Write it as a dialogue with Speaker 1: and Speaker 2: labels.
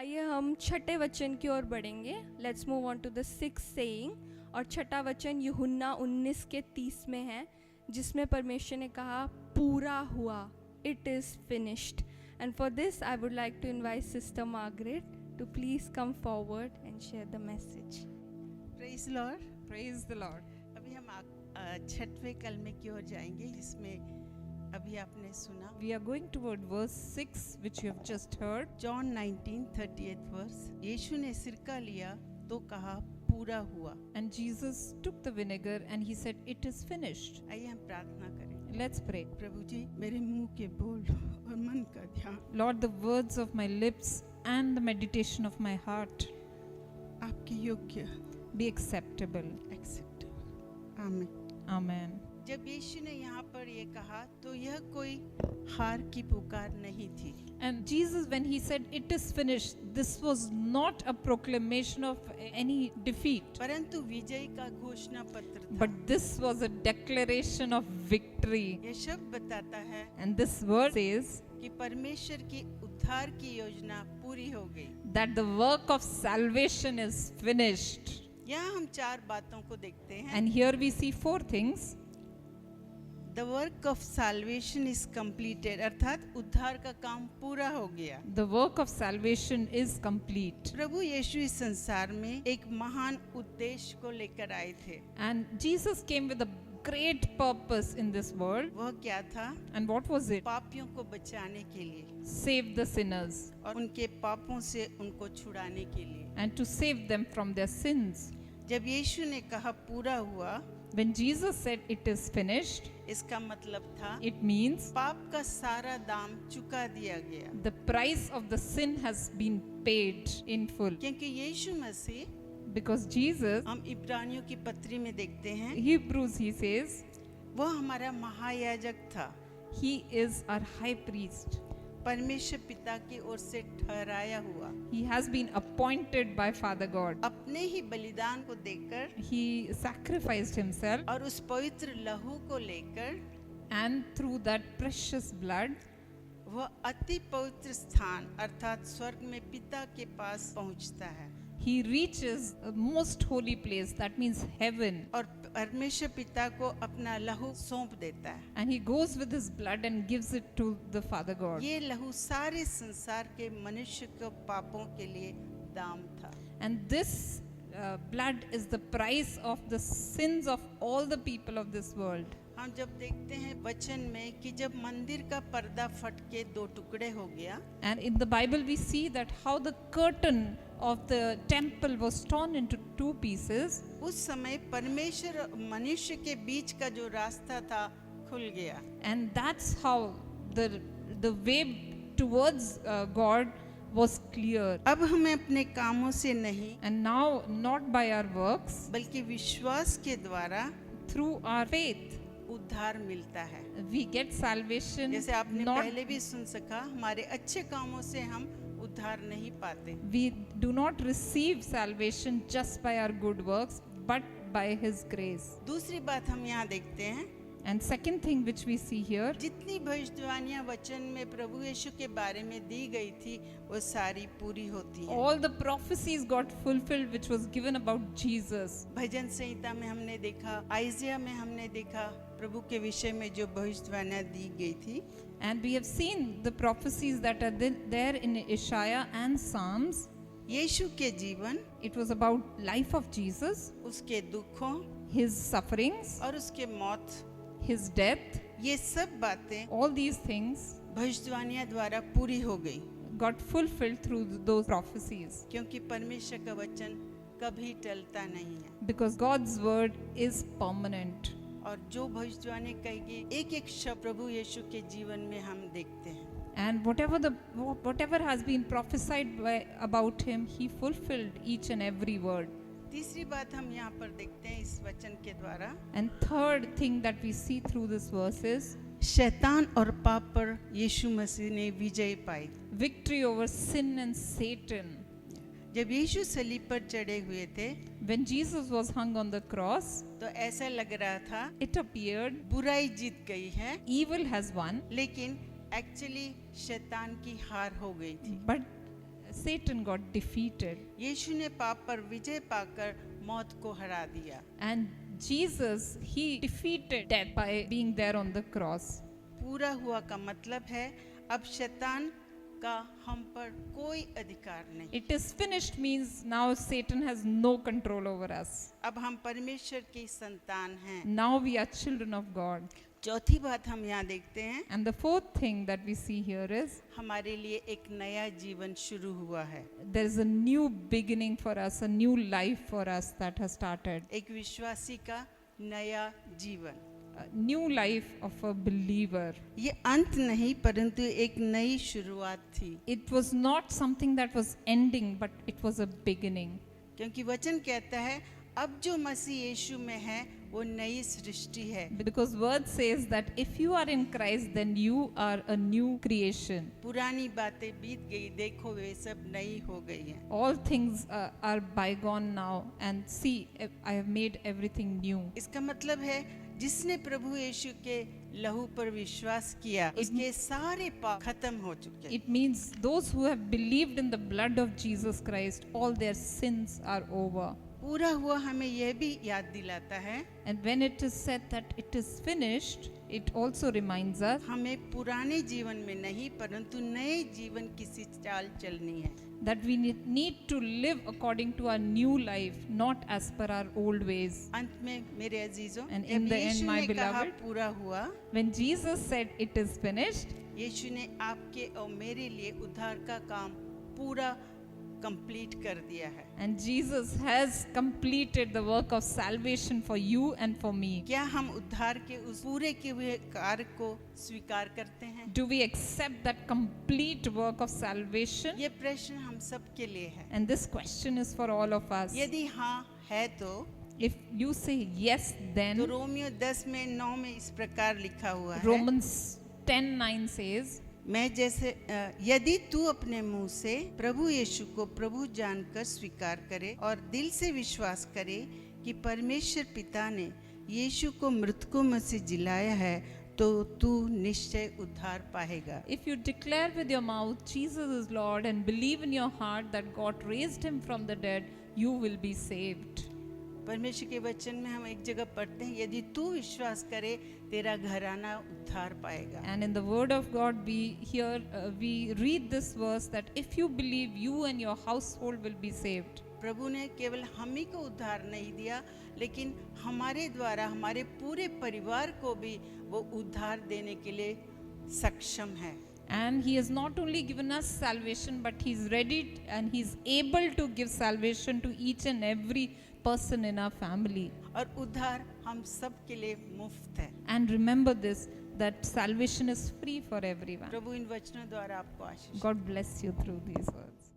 Speaker 1: आइए हम छठे वचन की ओर बढ़ेंगे. Let's move on to the sixth saying. और छठा वचन यूहन्ना 19:30 में है, जिसमें परमेश्वर ने कहा पूरा हुआ, it is finished. And for this I would like to invite sister Margaret to please come forward and share the message.
Speaker 2: Praise Lord.
Speaker 3: Praise the Lord.
Speaker 2: अभी हम छठवें कलमे की ओर जाएंगे, जिसमें अभी आपने सुना
Speaker 3: We are going toward verse 6, which you have just heard.
Speaker 2: John 19:38 verse. यीशु ने सिरका लिया तो कहा पूरा हुआ.
Speaker 3: And Jesus took the vinegar and he said, "It is finished."
Speaker 2: आइए हम प्रार्थना करें.
Speaker 3: Let's pray.
Speaker 2: प्रभु जी, मेरे मुंह के बोल और मन का ध्यान
Speaker 3: Lord, the words of my lips and the meditation of my heart
Speaker 2: आपके योग्य,
Speaker 3: be acceptable.
Speaker 2: एक्सेप्टेबल. आमीन.
Speaker 3: Amen.
Speaker 2: जब यीशु ने यहाँ पर ये कहा तो यह कोई हार की पुकार नहीं थी.
Speaker 3: And Jesus, when he said, "It is finished," this was not a proclamation of any defeat,
Speaker 2: परंतु विजय का घोषणा पत्र था.
Speaker 3: but this was a declaration of victory.
Speaker 2: ये शब्द बताता है
Speaker 3: And this word says
Speaker 2: कि परमेश्वर की उद्धार की योजना पूरी हो गई.
Speaker 3: that the work of salvation is finished.
Speaker 2: यहाँ हम चार बातों को देखते हैं.
Speaker 3: And here we see four things.
Speaker 2: The work of salvation is completed, अर्थात उद्धार का काम पूरा हो गया.
Speaker 3: The work of salvation is complete.
Speaker 2: प्रभु यीशु इस संसार में एक महान उद्देश्य को लेकर आए थे.
Speaker 3: And Jesus came with a great purpose in this world.
Speaker 2: वह क्या था?
Speaker 3: And what was it?
Speaker 2: पापियों को बचाने के लिए
Speaker 3: Save the sinners
Speaker 2: और उनके पापों से उनको छुड़ाने के लिए.
Speaker 3: and to save them from their sins.
Speaker 2: जब यीशु ने कहा पूरा हुआ,
Speaker 3: When Jesus said it is finished,
Speaker 2: इसका मतलब था
Speaker 3: it means
Speaker 2: पाप का सारा दाम चुका दिया गया.
Speaker 3: the price of the sin has been paid in full.
Speaker 2: क्योंकि यीशु मसीह,
Speaker 3: Because Jesus,
Speaker 2: हम इब्रानियों की पत्री में देखते हैं,
Speaker 3: Hebrews, he says,
Speaker 2: वह हमारा महायाजक था.
Speaker 3: he is our high priest.
Speaker 2: परमेश्वर पिता की ओर से ठहराया हुआ.
Speaker 3: He has been appointed by Father God.
Speaker 2: अपने ही बलिदान को देकर
Speaker 3: He sacrificed himself,
Speaker 2: और उस पवित्र लहू को लेकर
Speaker 3: and through that precious blood,
Speaker 2: वह अति पवित्र स्थान अर्थात स्वर्ग में पिता के पास पहुंचता है.
Speaker 3: he reaches a most holy place, that means heaven,
Speaker 2: और परमेश्वर पिता को अपना लहू सौंप देता है.
Speaker 3: and he goes with his blood and gives it to the Father God.
Speaker 2: ये लहू सारे संसार के मनुष्य के पापों के लिए दाम था.
Speaker 3: And this blood is the price of the sins of all the people of this world.
Speaker 2: हम जब देखते हैं वचन में कि जब मंदिर का पर्दा फट के दो टुकड़े हो गया,
Speaker 3: And in the Bible we see that how the curtain of the temple was torn into two pieces,
Speaker 2: उस समय परमेश्वर और मनुष्य के बीच का जो रास्ता था खुल गया.
Speaker 3: and that's how the way towards God was clear.
Speaker 2: अब हमें अपने कामों से नहीं
Speaker 3: And now, not by our works,
Speaker 2: बल्कि विश्वास के द्वारा
Speaker 3: through our faith,
Speaker 2: उद्धार मिलता है.
Speaker 3: we get salvation.
Speaker 2: जैसे आपने
Speaker 3: Not,
Speaker 2: पहले भी सुन सका, हमारे अच्छे कामों से हम उद्धार नहीं पाते.
Speaker 3: we do not receive salvation just by our good works, but by His grace.
Speaker 2: दूसरी बात हम यहाँ देखते हैं,
Speaker 3: And second thing which we see here,
Speaker 2: जितनी भविष्यवाणियां वचन में प्रभु यीशु के बारे में दी गई थी वो सारी पूरी होती हैं.
Speaker 3: all the prophecies got fulfilled which was given about Jesus.
Speaker 2: भजन संहिता में हमने देखा, आइजिया में हमने देखा प्रभु के विषय में जो भविष्यवाणियां दी गई थी.
Speaker 3: And we have seen the prophecies that are there in Isaiah and Psalms.
Speaker 2: यीशु के जीवन,
Speaker 3: It was about life of Jesus,
Speaker 2: उसके दुखों
Speaker 3: His sufferings,
Speaker 2: और उसके मौत,
Speaker 3: His death.
Speaker 2: ये सब बातें
Speaker 3: All these things
Speaker 2: भविष्यवाणियां द्वारा पूरी हो गई.
Speaker 3: got fulfilled through those prophecies,
Speaker 2: क्योंकि परमेश्वर का वचन कभी टलता नहीं है.
Speaker 3: because God's word is permanent.
Speaker 2: और जो भविष्यवाणी कही गई, एक एक शब्द प्रभु यीशु के जीवन में हम देखते हैं.
Speaker 3: And whatever has been prophesied about him, he fulfilled each and every word.
Speaker 2: तीसरी बात हम यहाँ पर देखते हैं इस वचन के द्वारा,
Speaker 3: And third thing that we see through this verse is
Speaker 2: शैतान और पाप पर यीशु मसीह ने विजय पाई.
Speaker 3: victory over sin and Satan.
Speaker 2: जब यीशु सलीब पर चढ़े हुए थे
Speaker 3: When Jesus was hung on the cross,
Speaker 2: तो ऐसा लग रहा था
Speaker 3: it appeared
Speaker 2: बुराई जीत गई है,
Speaker 3: evil has won,
Speaker 2: लेकिन एक्चुअली शैतान की हार हो गई थी.
Speaker 3: but Satan got defeated.
Speaker 2: यीशु ने पाप पर विजय पाकर मौत को हरा दिया।
Speaker 3: And Jesus, he defeated death by being there on the cross.
Speaker 2: पूरा हुआ का मतलब है अब शैतान का हम पर कोई अधिकार नहीं।
Speaker 3: It is finished means now Satan has no control over us.
Speaker 2: अब हम परमेश्वर की संतान हैं।
Speaker 3: Now we are children of God.
Speaker 2: चौथी बात हम यहाँ देखते हैं,
Speaker 3: And the fourth thing that we see here is
Speaker 2: हमारे लिए एक नया जीवन शुरू हुआ है।
Speaker 3: there is a new beginning for us, a new life for us that has started.
Speaker 2: एक विश्वासी का नया जीवन।
Speaker 3: A new life of a believer.
Speaker 2: ये अंत नहीं परंतु एक नई शुरुआत थी,
Speaker 3: It was not something that was ending, but it was a beginning.
Speaker 2: क्योंकि वचन कहता है अब जो मसीह यीशु में है वो नई सृष्टि है।
Speaker 3: Because word says that if you are in Christ, then you are a new creation.
Speaker 2: पुरानी बातें बीत गई, देखो वे सब नई हो गई हैं।
Speaker 3: All things are bygone now, and see, I have made everything new.
Speaker 2: इसका मतलब है जिसने प्रभु यीशु के लहू पर विश्वास किया उसके सारे पाप खत्म हो चुके हैं।
Speaker 3: It means those who have believed in the blood of Jesus Christ, all their sins are over.
Speaker 2: पूरा हुआ हमें यह भी याद दिलाता है
Speaker 3: And when it is said that it is finished, it also reminds us
Speaker 2: हमें पुराने जीवन में नहीं परंतु नए जीवन की सी चाल चलनी है।
Speaker 3: that we need to live according to our new life, not as per our old ways.
Speaker 2: अंत में मेरे अजीजों,
Speaker 3: And
Speaker 2: जब
Speaker 3: in the end,
Speaker 2: Yeshu
Speaker 3: my
Speaker 2: ने कहा
Speaker 3: beloved,
Speaker 2: पूरा हुआ,
Speaker 3: When Jesus said it is finished,
Speaker 2: यीशु ने आपके और मेरे लिए उद्धार का काम पूरा कंप्लीट कर दिया है।
Speaker 3: and Jesus has completed the work of salvation for you and for me.
Speaker 2: क्या हम उद्धार के उस पूरे किए हुए कार्य को स्वीकार करते हैं?
Speaker 3: Do we accept that complete work of salvation?
Speaker 2: ये प्रश्न हम सब के लिए है।
Speaker 3: And this question is for all of us.
Speaker 2: यदि हाँ है तो
Speaker 3: If you say yes, then
Speaker 2: Romeo 10:9 में इस प्रकार लिखा हुआ है,
Speaker 3: Romans 10:9 says,
Speaker 2: मैं जैसे यदि तू अपने मुंह से प्रभु यीशु को प्रभु जानकर स्वीकार करे और दिल से विश्वास करे कि परमेश्वर पिता ने यीशु को मृतकों में से जिलाया है तो तू निश्चय उद्धार पाएगा।
Speaker 3: if you declare with your mouth Jesus is Lord and believe in your heart that God raised him from the dead, you will be saved.
Speaker 2: परमेश्वर के वचन में हम एक जगह पढ़ते हैं, यदि तू विश्वास करे तेरा घराना उद्धार पाएगा।
Speaker 3: And in the word of God we read this verse that if you believe, you and your household will be saved.
Speaker 2: प्रभु ने केवल हम ही को उद्धार नहीं दिया लेकिन हमारे द्वारा हमारे पूरे परिवार को भी वो उद्धार देने के लिए सक्षम है।
Speaker 3: And he has not only given us salvation, but he's ready and he's able to give salvation to each and every person in our family.
Speaker 2: और उद्धार हम सब के लिए मुफ्त है।
Speaker 3: And remember this, that salvation is free for everyone.
Speaker 2: प्रभु इन वचनों द्वारा आपको आशीष
Speaker 3: God bless you through these words.